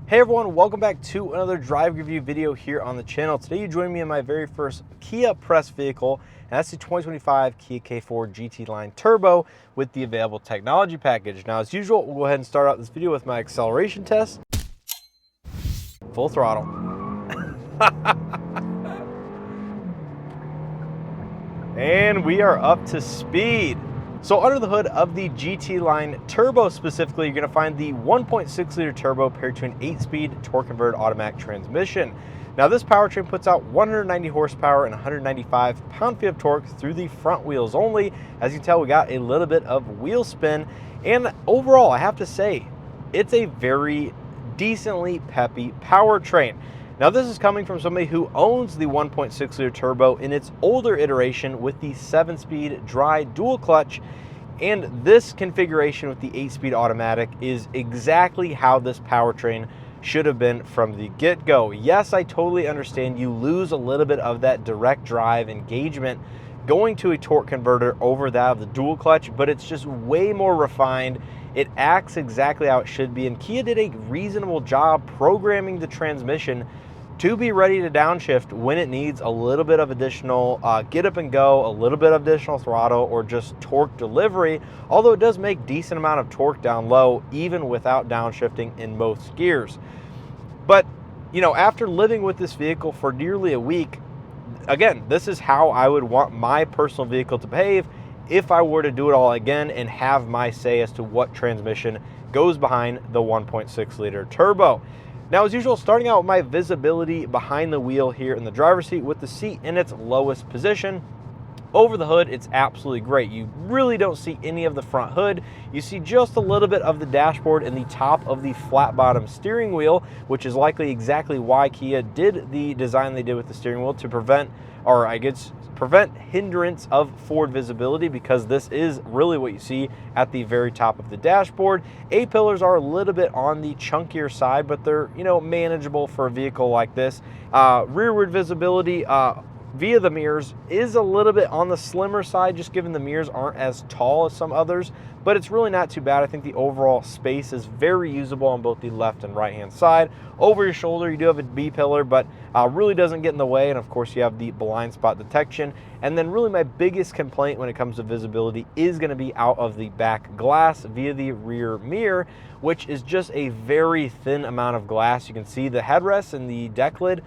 Hey everyone, welcome back to another drive review video here on the channel. Today you join me in my very first Kia press vehicle, and that's the 2025 Kia K4 GT Line Turbo with the available technology package. Now as usual, we'll go ahead and start out this video with my acceleration test. Full throttle. And we are up to speed. So under the hood of the GT Line Turbo specifically, you're going to find the 1.6 liter turbo paired to an 8-speed torque converted automatic transmission. Now this powertrain puts out 190 horsepower and 195 pound-feet of torque through the front wheels only. As you can tell, we got a little bit of wheel spin, and overall I have to say it's a very decently peppy powertrain. Now this is coming from somebody who owns the 1.6 liter turbo in its older iteration with the 7-speed dry dual clutch, and this configuration with the 8-speed automatic is exactly how this powertrain should have been from the get-go. Yes, I totally understand you lose a little bit of that direct drive engagement going to a torque converter over that of the dual clutch, but it's just way more refined. It acts exactly how it should be, and Kia did a reasonable job programming the transmission to be ready to downshift when it needs a little bit of additional get up and go, a little bit of additional throttle, or just torque delivery, although it does make decent amount of torque down low even without downshifting in most gears. But you know, after living with this vehicle for nearly a week, again, this is how I would want my personal vehicle to behave if I were to do it all again and have my say as to what transmission goes behind the 1.6 liter turbo. Now, as usual, starting out with my visibility behind the wheel here in the driver's seat with the seat in its lowest position. Over the hood, it's absolutely great. You really don't see any of the front hood. You see just a little bit of the dashboard and the top of the flat bottom steering wheel, which is likely exactly why Kia did the design they did with the steering wheel, to prevent hindrance of forward visibility, because this is really what you see at the very top of the dashboard. A-pillars are a little bit on the chunkier side, but they're, you know, manageable for a vehicle like this. Rearward visibility via the mirrors is a little bit on the slimmer side, just given the mirrors aren't as tall as some others, but it's really not too bad. I think the overall space is very usable on both the left and right hand side. Over your shoulder, you do have a B-pillar, but really doesn't get in the way, and of course you have the blind spot detection. And then really my biggest complaint when it comes to visibility is going to be out of the back glass via the rear mirror, which is just a very thin amount of glass. You can see the headrest and the deck lid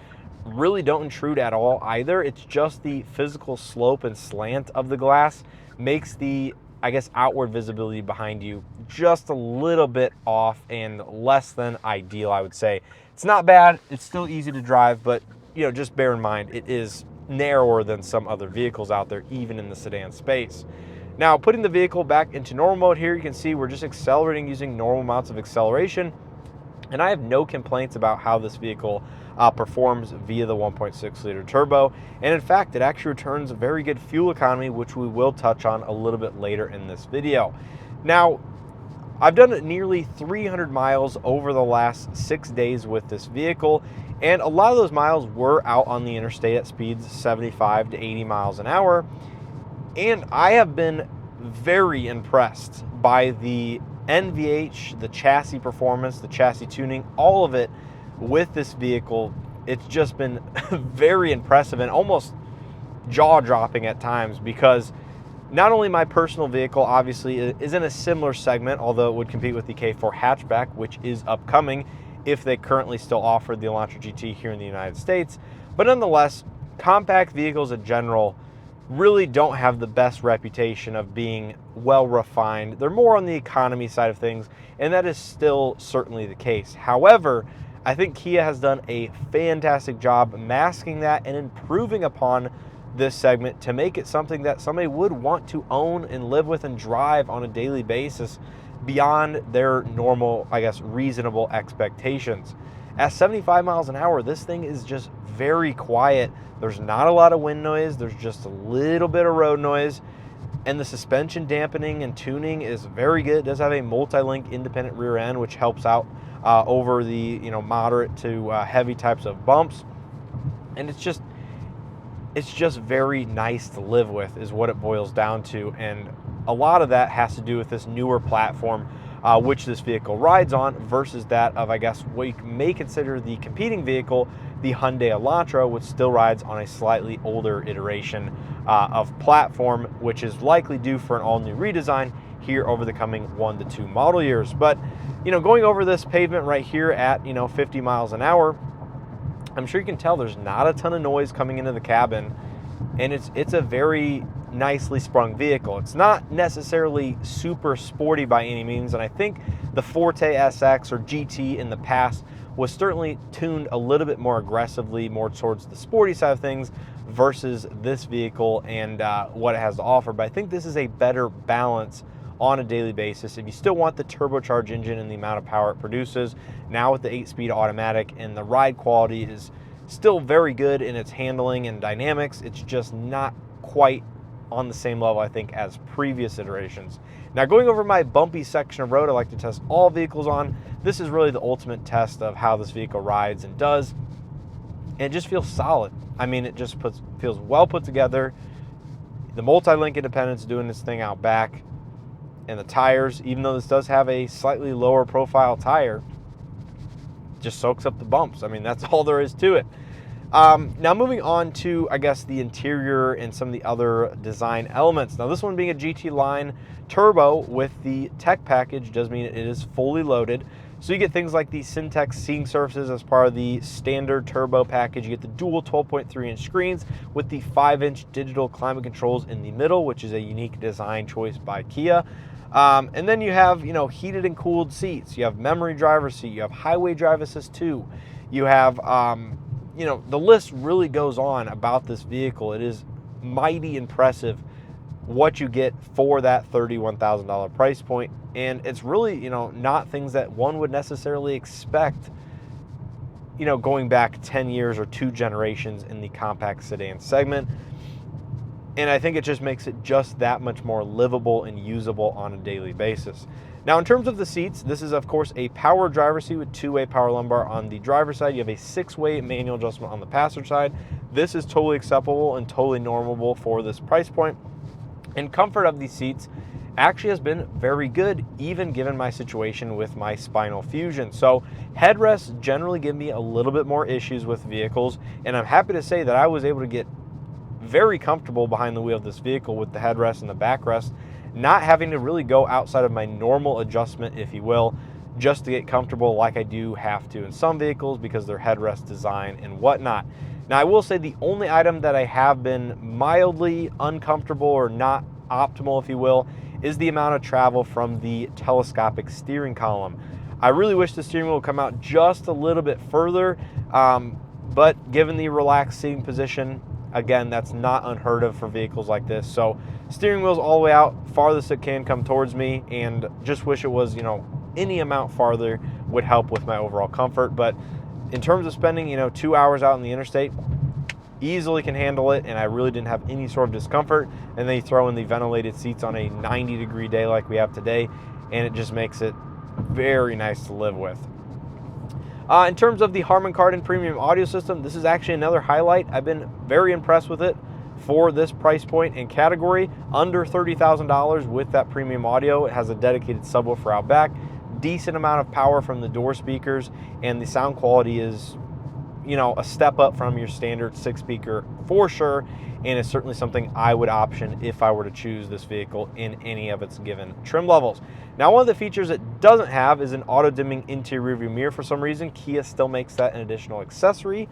really don't intrude at all either. It's just the physical slope and slant of the glass makes the, I guess, outward visibility behind you just a little bit off and less than ideal, I would say. It's not bad, it's still easy to drive, but you know, just bear in mind it is narrower than some other vehicles out there, even in the sedan space. Now, putting the vehicle back into normal mode here, you can see we're just accelerating using normal amounts of acceleration, and I have no complaints about how this vehicle performs via the 1.6 liter turbo. And in fact, it actually returns a very good fuel economy, which we will touch on a little bit later in this video. Now, I've done nearly 300 miles over the last 6 days with this vehicle, and a lot of those miles were out on the interstate at speeds 75 to 80 miles an hour. And I have been very impressed by the NVH, the chassis performance, the chassis tuning, all of it with this vehicle. It's just been very impressive and almost jaw-dropping at times, because not only my personal vehicle obviously is in a similar segment, although it would compete with the K4 hatchback, which is upcoming if they currently still offer the Elantra GT here in the United States, but nonetheless, compact vehicles in general really don't have the best reputation of being well refined. They're more on the economy side of things, and that is still certainly the case. However, I think Kia has done a fantastic job masking that and improving upon this segment to make it something that somebody would want to own and live with and drive on a daily basis beyond their normal, I guess, reasonable expectations. At 75 miles an hour, this thing is just very quiet. There's not a lot of wind noise. There's just a little bit of road noise. And the suspension dampening and tuning is very good. It does have a multi-link independent rear end, which helps out over the, you know, moderate to heavy types of bumps. And it's just very nice to live with, is what it boils down to. And a lot of that has to do with this newer platform which this vehicle rides on, versus that of, I guess, what you may consider the competing vehicle, the Hyundai Elantra, which still rides on a slightly older iteration of platform, which is likely due for an all-new redesign here over the coming 1 to 2 model years. But, going over this pavement right here at, 50 miles an hour, I'm sure you can tell there's not a ton of noise coming into the cabin, and it's a very nicely sprung vehicle. It's not necessarily super sporty by any means, and I think the Forte SX or GT in the past was certainly tuned a little bit more aggressively, more towards the sporty side of things, versus this vehicle and what it has to offer. But I think this is a better balance on a daily basis. If you still want the turbocharged engine and the amount of power it produces, now with the 8-speed automatic, and the ride quality is still very good in its handling and dynamics, it's just not quite on the same level, I think, as previous iterations. Now, going over my bumpy section of road I like to test all vehicles on, this is really the ultimate test of how this vehicle rides and does. And it just feels solid. I mean, it just feels well put together. The multi-link independence doing this thing out back. And the tires, even though this does have a slightly lower profile tire, just soaks up the bumps. I mean, that's all there is to it. Now moving on to, I guess, the interior and some of the other design elements. Now, this one being a GT line turbo with the tech package does mean it is fully loaded. So you get things like the Syntex seating surfaces as part of the standard turbo package. You get the dual 12.3-inch screens with the 5-inch digital climate controls in the middle, which is a unique design choice by Kia. And then you have, heated and cooled seats. You have memory driver seat. You have highway drive assist 2. You have, the list really goes on about this vehicle. It is mighty impressive what you get for that $31,000 price point. And it's really, not things that one would necessarily expect, going back 10 years or 2 generations in the compact sedan segment. And I think it just makes it just that much more livable and usable on a daily basis. Now, in terms of the seats, this is, of course, a power driver seat with 2-way power lumbar on the driver's side. You have a 6-way manual adjustment on the passenger side. This is totally acceptable and totally normable for this price point. And comfort of these seats actually has been very good, even given my situation with my spinal fusion. So headrests generally give me a little bit more issues with vehicles, and I'm happy to say that I was able to get very comfortable behind the wheel of this vehicle with the headrest and the backrest, not having to really go outside of my normal adjustment, if you will, just to get comfortable like I do have to in some vehicles because their headrest design and whatnot. Now, I will say the only item that I have been mildly uncomfortable or not optimal, if you will, is the amount of travel from the telescopic steering column. I really wish the steering wheel would come out just a little bit further, but given the relaxed seating position, again, that's not unheard of for vehicles like this. So steering wheel's all the way out, farthest it can come towards me, and just wish it was, any amount farther would help with my overall comfort. But in terms of spending, 2 hours out in the interstate, easily can handle it, and I really didn't have any sort of discomfort. And then you throw in the ventilated seats on a 90-degree day like we have today, and it just makes it very nice to live with. In terms of the Harman Kardon premium audio system, this is actually another highlight. I've been very impressed with it for this price point and category, under $30,000 with that premium audio. It has a dedicated subwoofer out back, decent amount of power from the door speakers, and the sound quality is, a step up from your standard 6-speaker for sure, and it's certainly something I would option if I were to choose this vehicle in any of its given trim levels. Now, one of the features it doesn't have is an auto-dimming interior rearview mirror. For some reason, Kia still makes that an additional accessory,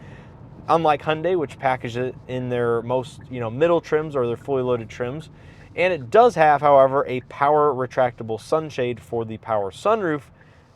unlike Hyundai, which packages it in their most, middle trims or their fully loaded trims. And it does have, however, a power retractable sunshade for the power sunroof,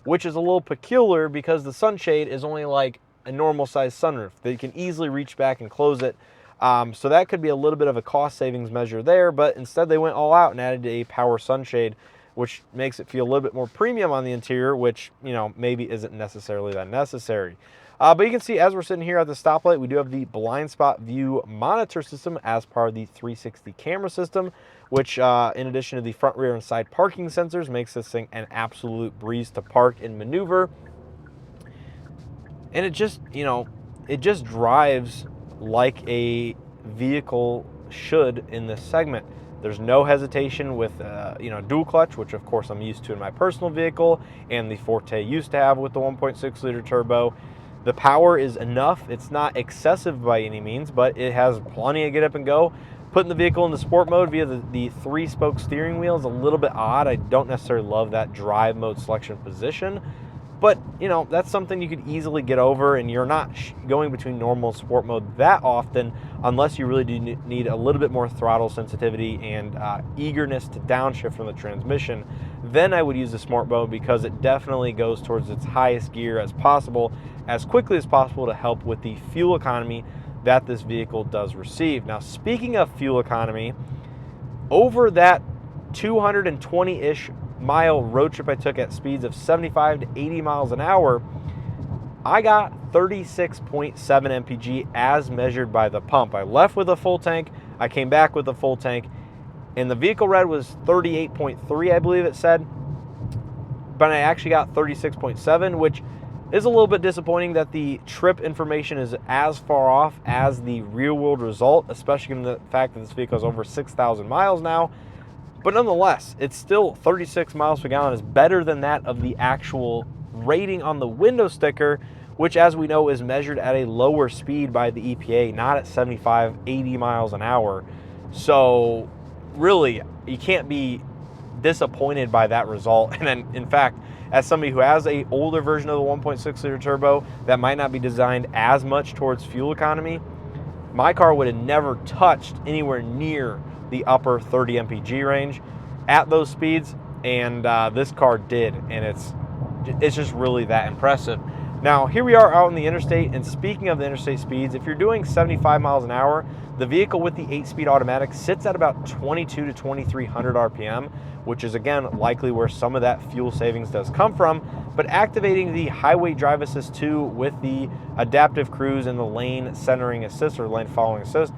which is a little peculiar because the sunshade is only like a normal size sunroof. They can easily reach back and close it. So that could be a little bit of a cost savings measure there, but instead they went all out and added a power sunshade, which makes it feel a little bit more premium on the interior, which, maybe isn't necessarily that necessary. But you can see as we're sitting here at the stoplight, we do have the blind spot view monitor system as part of the 360 camera system, which in addition to the front, rear, and side parking sensors, makes this thing an absolute breeze to park and maneuver. And it just, it drives like a vehicle should in this segment. There's no hesitation with dual clutch, which of course I'm used to in my personal vehicle, and the Forte used to have with the 1.6 liter turbo. The power is enough. It's not excessive by any means, but it has plenty of get up and go. Putting the vehicle into sport mode via the 3-spoke steering wheel is a little bit odd. I don't necessarily love that drive mode selection position, but that's something you could easily get over, and you're not going between normal and sport mode that often unless you really do need a little bit more throttle sensitivity and eagerness to downshift from the transmission. Then I would use the sport mode, because it definitely goes towards its highest gear as possible, as quickly as possible, to help with the fuel economy that this vehicle does receive. Now, speaking of fuel economy, over that 220-ish mile road trip I took at speeds of 75 to 80 miles an hour, I got 36.7 mpg as measured by the pump. I left with a full tank, I came back with a full tank, and the vehicle read was 38.3, I believe it said, but I actually got 36.7, which is a little bit disappointing that the trip information is as far off as the real world result, especially given the fact that this vehicle is over 6,000 miles now. But nonetheless, it's still 36 miles per gallon is better than that of the actual rating on the window sticker, which, as we know, is measured at a lower speed by the EPA, not at 75, 80 miles an hour. So really, you can't be disappointed by that result. And then, in fact, as somebody who has a older version of the 1.6 liter turbo that might not be designed as much towards fuel economy, my car would have never touched anywhere near the upper 30 mpg range at those speeds, and this car did, and it's just really that impressive. Now, here we are out on the interstate, and speaking of the interstate speeds, if you're doing 75 miles an hour, the vehicle with the 8-speed automatic sits at about 22 to 2300 RPM, which is, again, likely where some of that fuel savings does come from. But activating the Highway Drive Assist 2 with the adaptive cruise and the lane centering assist or lane following assist,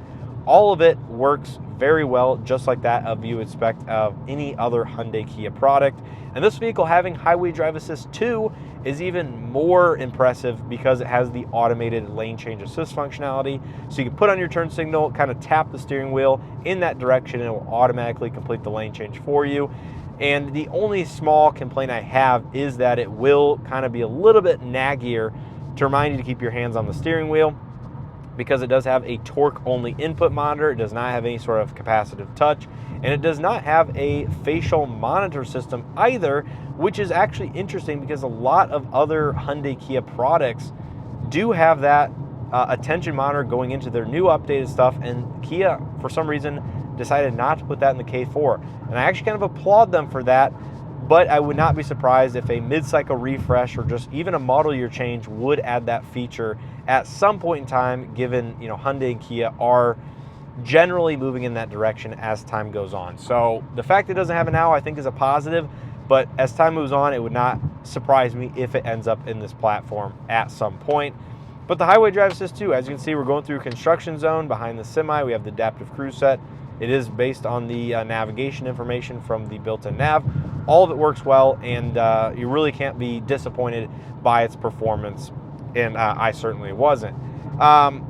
all of it works very well, just like that of you expect of any other Hyundai Kia product. And this vehicle having Highway Drive Assist 2 is even more impressive because it has the automated lane change assist functionality. So you can put on your turn signal, kind of tap the steering wheel in that direction, and it will automatically complete the lane change for you. And the only small complaint I have is that it will kind of be a little bit naggier to remind you to keep your hands on the steering wheel, because it does have a torque-only input monitor. It does not have any sort of capacitive touch, and it does not have a facial monitor system either, which is actually interesting because a lot of other Hyundai Kia products do have that attention monitor going into their new updated stuff, and Kia, for some reason, decided not to put that in the K4. And I actually kind of applaud them for that, but I would not be surprised if a mid-cycle refresh or just even a model year change would add that feature at some point in time, given Hyundai and Kia are generally moving in that direction as time goes on. So the fact it doesn't have it now, I think, is a positive, but as time moves on, it would not surprise me if it ends up in this platform at some point. But the Highway Drive Assist 2, as you can see, we're going through construction zone behind the semi. We have the adaptive cruise set. It is based on the navigation information from the built-in nav. All of it works well, and you really can't be disappointed by its performance, and I certainly wasn't.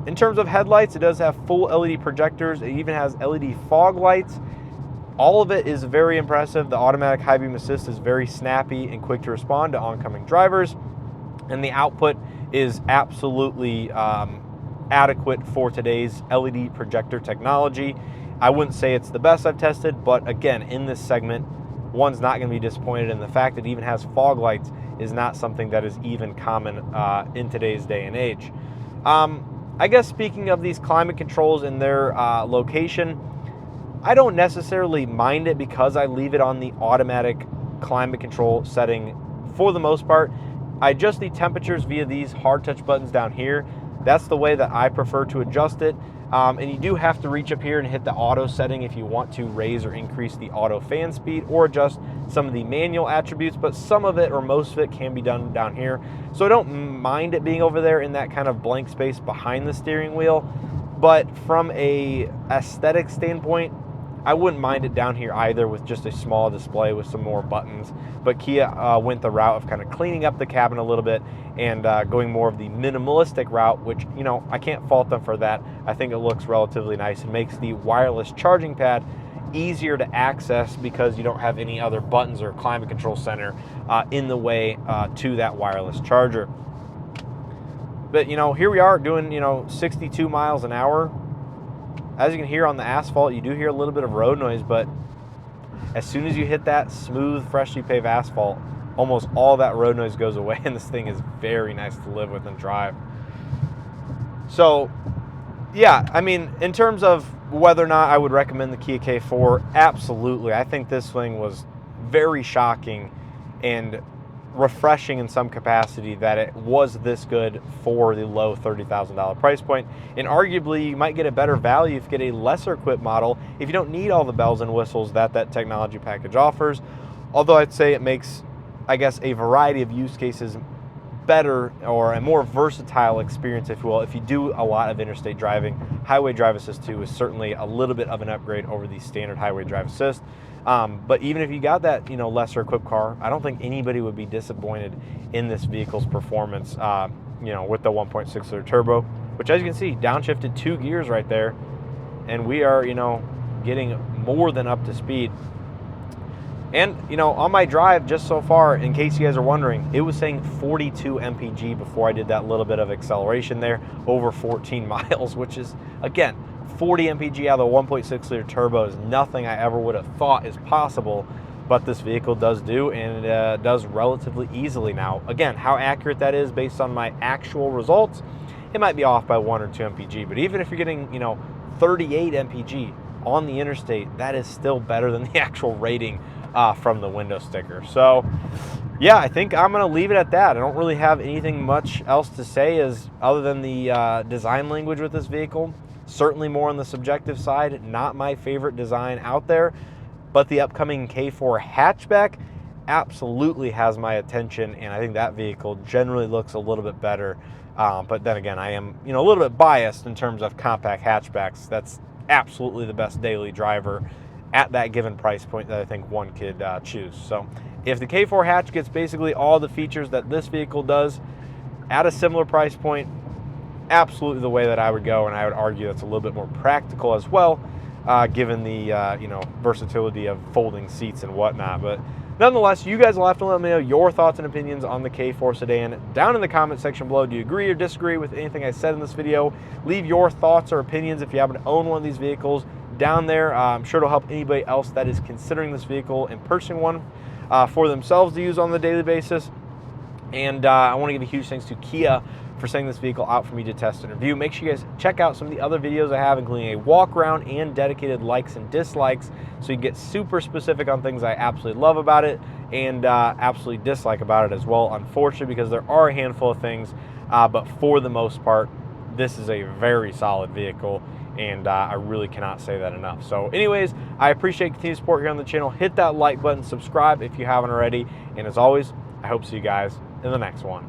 In terms of headlights, it does have full LED projectors. It even has LED fog lights. All of it is very impressive. The automatic high beam assist is very snappy and quick to respond to oncoming drivers, and the output is absolutely adequate for today's LED projector technology. I wouldn't say it's the best I've tested, but again, in this segment, one's not going to be disappointed, and the fact that it even has fog lights is not something that is even common in today's day and age. I guess speaking of these climate controls and their location, I don't necessarily mind it because I leave it on the automatic climate control setting for the most part. I adjust the temperatures via these hard touch buttons down here. That's the way that I prefer to adjust it. And you do have to reach up here and hit the auto setting if you want to raise or increase the auto fan speed or adjust some of the manual attributes, but some of it or most of it can be done down here. So I don't mind it being over there in that kind of blank space behind the steering wheel, but from a aesthetic standpoint, I wouldn't mind it down here either with just a small display with some more buttons. But Kia went the route of kind of cleaning up the cabin a little bit and going more of the minimalistic route, which, I can't fault them for that. I think it looks relatively nice and makes the wireless charging pad easier to access because you don't have any other buttons or climate control center in the way to that wireless charger. But, you know, here we are doing, you know, 62 miles an hour. As you can hear on the asphalt, you do hear a little bit of road noise, but as soon as you hit that smooth, freshly paved asphalt, almost all that road noise goes away, and this thing is very nice to live with and drive. So, yeah, I mean, in terms of whether or not I would recommend the Kia K4, absolutely. I think this thing was very shocking and refreshing in some capacity that it was this good for the low $30,000 price point. And arguably, you might get a better value if you get a lesser equipped model if you don't need all the bells and whistles that technology package offers. Although I'd say it makes, I guess, a variety of use cases better, or a more versatile experience, if you will. If you do a lot of interstate driving, Highway Drive Assist 2 is certainly a little bit of an upgrade over the standard Highway Drive Assist. But even if you got that, you know, lesser equipped car, I don't think anybody would be disappointed in this vehicle's performance, you know, with the 1.6 liter turbo, which, as you can see, downshifted 2 gears right there, and we are, you know, getting more than up to speed. And, you know, on my drive just so far, in case you guys are wondering, it was saying 42 mpg before I did that little bit of acceleration there, over 14 miles, which is, again, 40 mpg out of the 1.6 liter turbo is nothing I ever would have thought is possible, but this vehicle does do, and it does relatively easily now. Again, how accurate that is based on my actual results, it might be off by 1 or 2 mpg, but even if you're getting, you know, 38 mpg on the interstate, that is still better than the actual rating from the window sticker. So yeah, I think I'm gonna leave it at that. I don't really have anything much else to say other than the design language with this vehicle. Certainly more on the subjective side, not my favorite design out there, but the upcoming K4 hatchback absolutely has my attention, and I think that vehicle generally looks a little bit better. But then again, I am, you know, a little bit biased in terms of compact hatchbacks. That's absolutely the best daily driver at that given price point that I think one could choose. So if the K4 hatch gets basically all the features that this vehicle does at a similar price point, absolutely the way that I would go, and I would argue that's a little bit more practical as well, given the you know, versatility of folding seats and whatnot. But nonetheless, you guys will have to let me know your thoughts and opinions on the K4 sedan down in the comment section below. Do you agree or disagree with anything I said in this video? Leave your thoughts or opinions if you happen to own one of these vehicles down there. I'm sure it'll help anybody else that is considering this vehicle and purchasing one for themselves to use on the daily basis. And I want to give a huge thanks to Kia for sending this vehicle out for me to test and review. Make sure you guys check out some of the other videos I have, including a walk around and dedicated likes and dislikes, so you can get super specific on things I absolutely love about it and absolutely dislike about it as well, unfortunately, because there are a handful of things, but for the most part, this is a very solid vehicle, and I really cannot say that enough. So anyways, I appreciate continued support here on the channel. Hit that like button, subscribe if you haven't already, and as always, I hope to see you guys in the next one.